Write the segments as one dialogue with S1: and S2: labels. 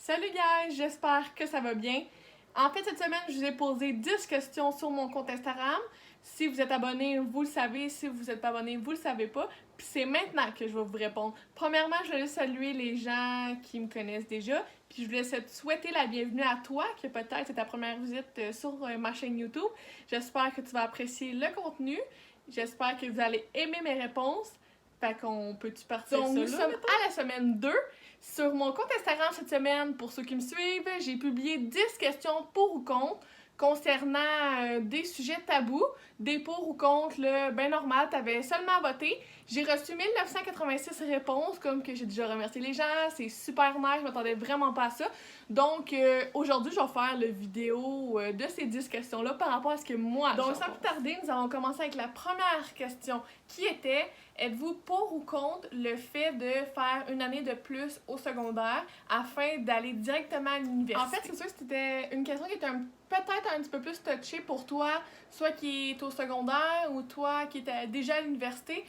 S1: Salut guys, j'espère que ça va bien. En fait, cette semaine, je vous ai posé 10 questions sur mon compte Instagram. Si vous êtes abonné, vous le savez. Si vous n'êtes pas abonné, vous le savez pas. Puis c'est maintenant que je vais vous répondre. Premièrement, je voulais saluer les gens qui me connaissent déjà. Puis je voulais te souhaiter la bienvenue à toi, que peut-être c'est ta première visite sur ma chaîne YouTube. J'espère que tu vas apprécier le contenu. J'espère que vous allez aimer mes réponses. Fait qu'on peut-tu partir
S2: Donc,
S1: nous sommes à la semaine 2. Sur mon compte Instagram cette semaine, pour ceux qui me suivent, j'ai publié 10 questions pour ou contre concernant des sujets tabous, des pour ou contre, le ben normal, t'avais seulement voté. J'ai reçu 1986 réponses, comme que j'ai déjà remercié les gens, c'est super nice, je m'attendais vraiment pas à ça. Donc aujourd'hui, je vais faire le vidéo de ces 10 questions-là par rapport à ce que moi Donc sans plus tarder, nous allons commencer avec la première question qui était: êtes-vous pour ou contre le fait de faire une année de plus au secondaire afin d'aller directement à l'université? En fait, c'est sûr que c'était une question qui était peut-être un petit peu plus touchée pour toi, soit qui est au secondaire ou toi qui était déjà à l'université,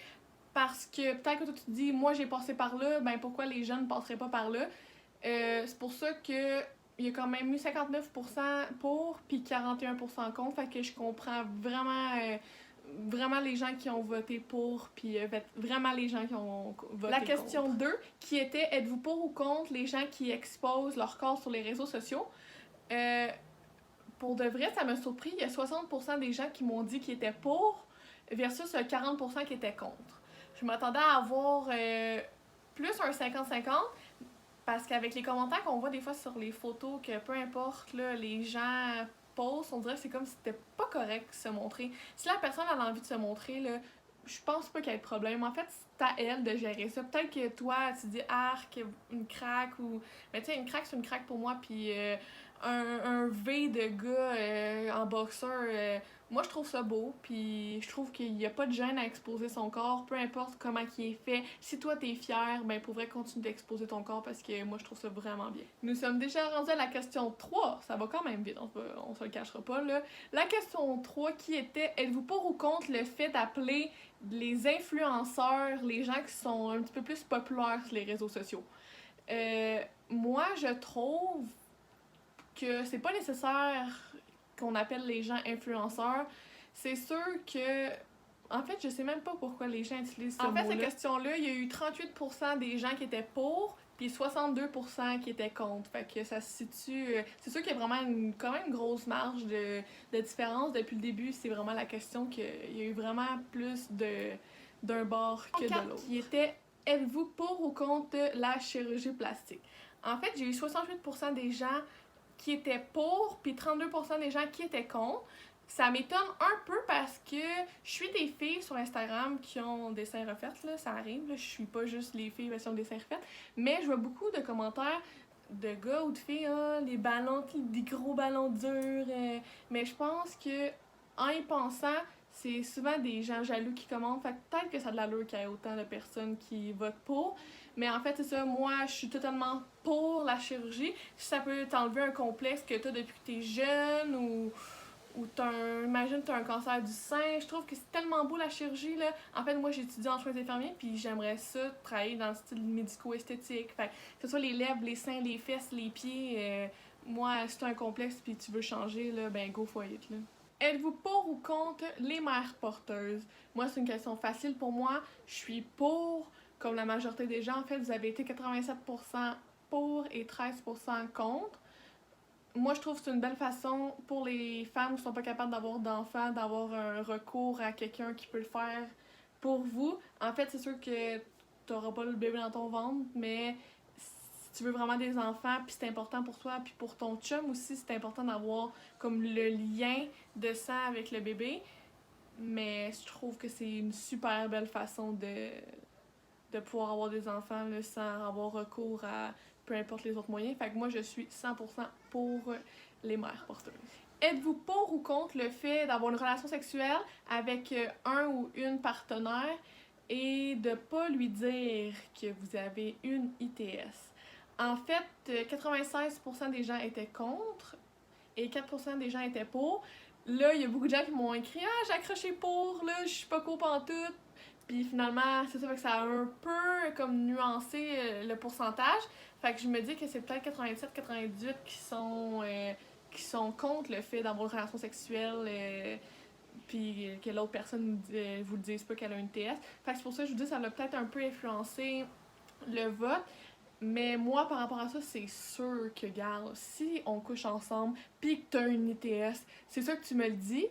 S1: parce que peut-être que toi tu te dis, moi j'ai passé par là, ben pourquoi les jeunes ne passeraient pas par là? C'est pour ça que il y a quand même eu 59% pour puis 41% contre, fait que je comprends vraiment les gens qui ont voté pour, puis vraiment les gens qui ont voté La question 2, qui était: êtes-vous pour ou contre les gens qui exposent leur corps sur les réseaux sociaux? Pour de vrai, ça m'a surpris. Il y a 60% des gens qui m'ont dit qu'ils étaient pour versus 40% qui étaient contre. Je m'attendais à avoir plus un 50-50 parce qu'avec les commentaires qu'on voit des fois sur les photos, que peu importe, là, les gens posent, on dirait que c'est comme si c'était pas correct de se montrer. Si la personne a envie de se montrer, là, je pense pas qu'il y ait de problème. En fait, c'est à elle de gérer ça. Peut-être que toi, tu dis arc, une craque ou. Mais tu sais, une craque, c'est une craque pour moi. Puis un V de gars en boxeur, moi je trouve ça beau. Puis je trouve qu'il n'y a pas de gêne à exposer son corps, peu importe comment il est fait. Si toi t'es fier, ben pour vrai, continue d'exposer ton corps parce que moi je trouve ça vraiment bien. Nous sommes déjà rendus à la question 3. Ça va quand même vite, on se le cachera pas là. La question 3 qui était: êtes-vous pour ou contre le fait d'appeler les influenceurs, les gens qui sont un petit peu plus populaires sur les réseaux sociaux? Moi, je trouve que c'est pas nécessaire qu'on appelle les gens influenceurs. C'est sûr que... En fait, je sais même pas pourquoi les gens utilisent ce mot-là. En fait, cette question-là, il y a eu 38% des gens qui étaient pour, puis 62% qui étaient contre. Fait que ça se situe... C'est sûr qu'il y a vraiment quand même une grosse marge de différence. Depuis le début, c'est vraiment la question qu'il y a eu vraiment plus d'un bord que de l'autre. Qui était: êtes-vous pour ou contre la chirurgie plastique? En fait, j'ai eu 68% des gens qui étaient pour, puis 32% des gens qui étaient contre. Ça m'étonne un peu parce que je suis des filles sur Instagram qui ont des seins refaits, là, ça arrive, là, je suis pas juste les filles qui ont des seins refaits, mais je vois beaucoup de commentaires de gars ou de filles, les ballons, des gros ballons durs, mais je pense que en y pensant, c'est souvent des gens jaloux qui commentent, fait peut-être que ça a de l'allure qu'il y ait autant de personnes qui votent pour. Mais en fait, c'est ça, moi, je suis totalement pour la chirurgie. Si ça peut t'enlever un complexe que t'as depuis que t'es jeune ou imagine t'as un cancer du sein, je trouve que c'est tellement beau la chirurgie, là. En fait, moi, j'étudie en soins infirmiers, puis j'aimerais ça travailler dans le style médico-esthétique. Fait que ce soit les lèvres, les seins, les fesses, les pieds, moi, si t'as un complexe puis tu veux changer, là, ben go for it, là. Êtes-vous pour ou contre les mères porteuses? Moi, c'est une question facile pour moi. Je suis pour. Comme la majorité des gens, en fait, vous avez été 87% pour et 13% contre. Moi, je trouve que c'est une belle façon pour les femmes qui ne sont pas capables d'avoir d'enfants, d'avoir un recours à quelqu'un qui peut le faire pour vous. En fait, c'est sûr que tu n'auras pas le bébé dans ton ventre, mais si tu veux vraiment des enfants, puis c'est important pour toi, puis pour ton chum aussi, c'est important d'avoir comme le lien de sang avec le bébé. Mais je trouve que c'est une super belle façon de pouvoir avoir des enfants là, sans avoir recours à peu importe les autres moyens. Fait que moi, je suis 100% pour les mères porteuses. Êtes-vous pour ou contre le fait d'avoir une relation sexuelle avec un ou une partenaire et de pas lui dire que vous avez une ITS? En fait, 96% des gens étaient contre et 4% des gens étaient pour. Là, il y a beaucoup de gens qui m'ont écrit: ah, j'ai accroché pour, là, je suis pas co pantoute. Puis finalement, c'est ça, fait que ça a un peu comme nuancé le pourcentage. Fait que je me dis que c'est peut-être 87-98 qui sont contre le fait d'avoir une relation sexuelle, puis que l'autre personne vous le dise pas qu'elle a une TS. Fait que c'est pour ça que je vous dis que ça a peut-être un peu influencé le vote. Mais moi, par rapport à ça, c'est sûr que, regarde, si on couche ensemble, pis que t'as une ITS, c'est sûr que tu me le dis,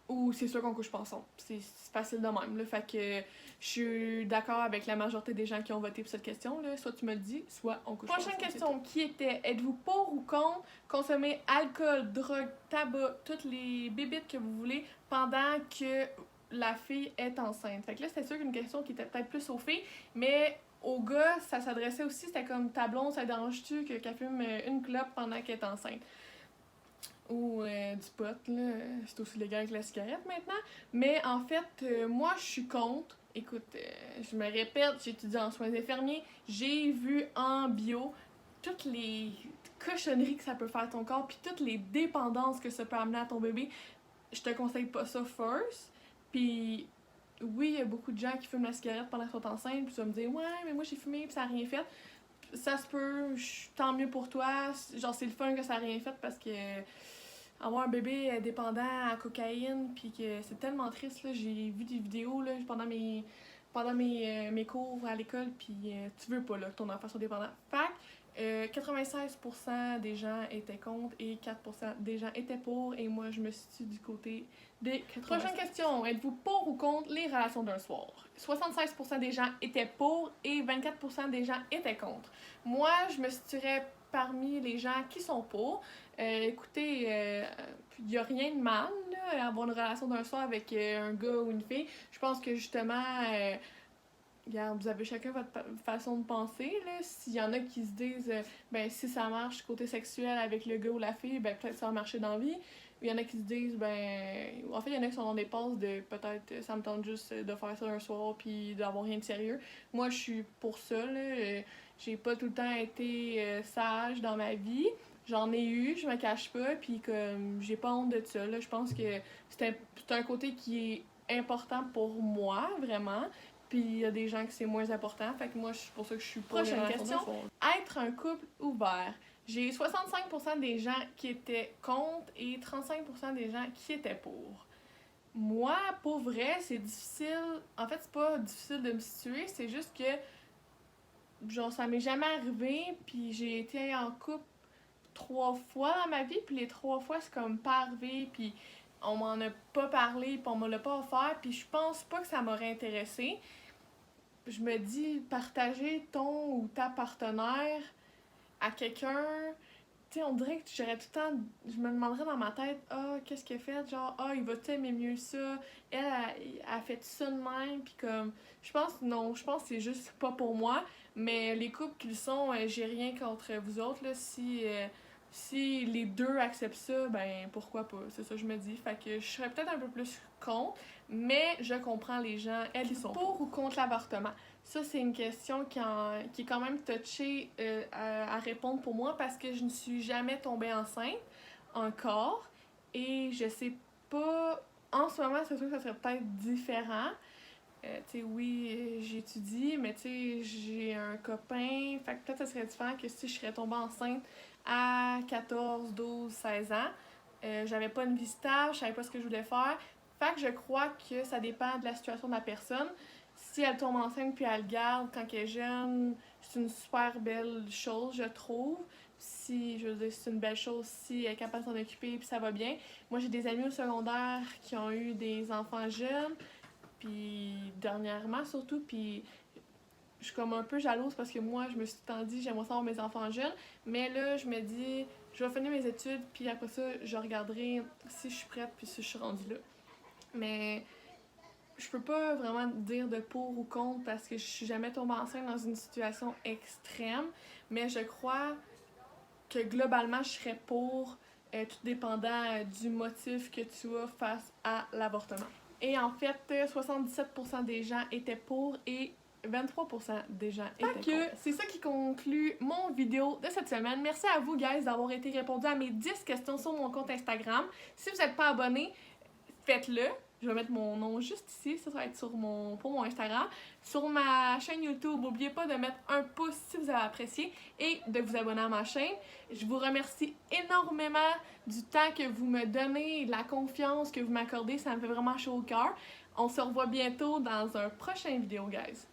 S1: ou c'est sûr qu'on couche pas ensemble. C'est facile de même, là. Fait que je suis d'accord avec la majorité des gens qui ont voté pour cette question, là. Soit tu me le dis, soit on couche pas ensemble. Prochaine question qui était, êtes-vous pour ou contre consommer alcool, drogue, tabac, toutes les bébites que vous voulez pendant que la fille est enceinte? Fait que là, c'était sûr qu'une question qui était peut-être plus aux filles, mais aux gars, ça s'adressait aussi, c'était comme ta blonde, ça dérange-tu qu'elle fume une clope pendant qu'elle est enceinte? Ou du pot, là, c'est aussi légal que la cigarette maintenant. Mais en fait, moi je suis contre. Écoute, je me répète, j'ai étudié en soins infirmiers, j'ai vu en bio toutes les cochonneries que ça peut faire à ton corps, puis toutes les dépendances que ça peut amener à ton bébé. Je te conseille pas ça first. Puis oui, il y a beaucoup de gens qui fument la cigarette pendant qu'ils sont enceintes, puis tu vas me dire, ouais, mais moi j'ai fumé, puis ça a rien fait. Ça se peut, tant mieux pour toi. Genre, c'est le fun que ça a rien fait parce que avoir un bébé dépendant à cocaïne, puis que c'est tellement triste, là. J'ai vu des vidéos là, pendant mes cours à l'école, puis tu veux pas là, que ton enfant soit dépendant. Fait que 96% des gens étaient contre et 4% des gens étaient pour, et moi je me situe du côté des 96%. Prochaine question, êtes-vous pour ou contre les relations d'un soir? 76% des gens étaient pour et 24% des gens étaient contre. Moi, je me situerais parmi les gens qui sont pour. Écoutez, il n'y a rien de mal là, à avoir une relation d'un soir avec un gars ou une fille. Je pense que justement, regarde, vous avez chacun votre façon de penser. S'il y en a qui se disent, ben si ça marche côté sexuel avec le gars ou la fille, ben peut-être ça va marcher dans la vie. Il y en a qui se disent, ben. En fait, il y en a qui sont dans des passes de peut-être ça me tente juste de faire ça un soir puis d'avoir rien de sérieux. Moi, je suis pour ça, là. J'ai pas tout le temps été sage dans ma vie. J'en ai eu, je me cache pas, puis comme j'ai pas honte de ça, là. Je pense que c'est un côté qui est important pour moi, vraiment. Puis il y a des gens que c'est moins important, fait que moi, c'est pour ça que je suis pour. Prochaine question. Être un couple ouvert. J'ai 65% des gens qui étaient contre et 35% des gens qui étaient pour. Moi, pour vrai, c'est difficile. En fait, c'est pas difficile de me situer, c'est juste que, genre, ça m'est jamais arrivé, puis j'ai été en couple 3 fois dans ma vie, puis les 3 fois, c'est comme pas arrivé, puis on m'en a pas parlé, puis on me l'a pas offert, puis je pense pas que ça m'aurait intéressé. Je me dis, partager ton ou ta partenaire à quelqu'un, tu sais, on dirait que j'aurais tout le temps, je me demanderais dans ma tête, qu'est-ce qu'elle fait, genre, il va-tu aimer mieux ça, elle a fait ça de même, puis comme, je pense que c'est juste pas pour moi, mais les couples qui le sont, j'ai rien contre vous autres, là, si les deux acceptent ça, ben pourquoi pas, c'est ça que je me dis, fait que je serais peut-être un peu plus contre, mais je comprends les gens, elles, ils sont pour ou contre l'avortement. Ça, c'est une question qui est quand même touchée à répondre pour moi parce que je ne suis jamais tombée enceinte encore et je sais pas. En ce moment, c'est sûr que ça serait peut-être différent. Tu sais, oui, j'étudie, mais tu sais, j'ai un copain. Fait que peut-être ça serait différent que si je serais tombée enceinte à 14, 12, 16 ans. J'avais pas une vie stable, je savais pas ce que je voulais faire. Fait que je crois que ça dépend de la situation de la personne. Si elle tombe enceinte puis elle le garde quand elle est jeune, c'est une super belle chose, je trouve. Si, je veux dire, c'est une belle chose si elle est capable de s'en occuper puis ça va bien. Moi, j'ai des amis au secondaire qui ont eu des enfants jeunes, puis dernièrement surtout, puis je suis comme un peu jalouse parce que moi, je me suis tout le temps dit, j'aimerais savoir mes enfants jeunes, mais là, je me dis, je vais finir mes études, puis après ça, je regarderai si je suis prête puis si je suis rendue là. Mais je peux pas vraiment dire de pour ou contre parce que je suis jamais tombée enceinte dans une situation extrême, mais je crois que globalement, je serais pour, tout dépendant du motif que tu as face à l'avortement. Et en fait, 77% des gens étaient pour et 23% des gens étaient contre. C'est ça qui conclut mon vidéo de cette semaine. Merci à vous, guys, d'avoir été répondu à mes 10 questions sur mon compte Instagram. Si vous n'êtes pas abonné, faites-le. Je vais mettre mon nom juste ici, ça va être pour mon Instagram. Sur ma chaîne YouTube, n'oubliez pas de mettre un pouce si vous avez apprécié et de vous abonner à ma chaîne. Je vous remercie énormément du temps que vous me donnez, de la confiance que vous m'accordez, ça me fait vraiment chaud au cœur. On se revoit bientôt dans un prochain vidéo, guys.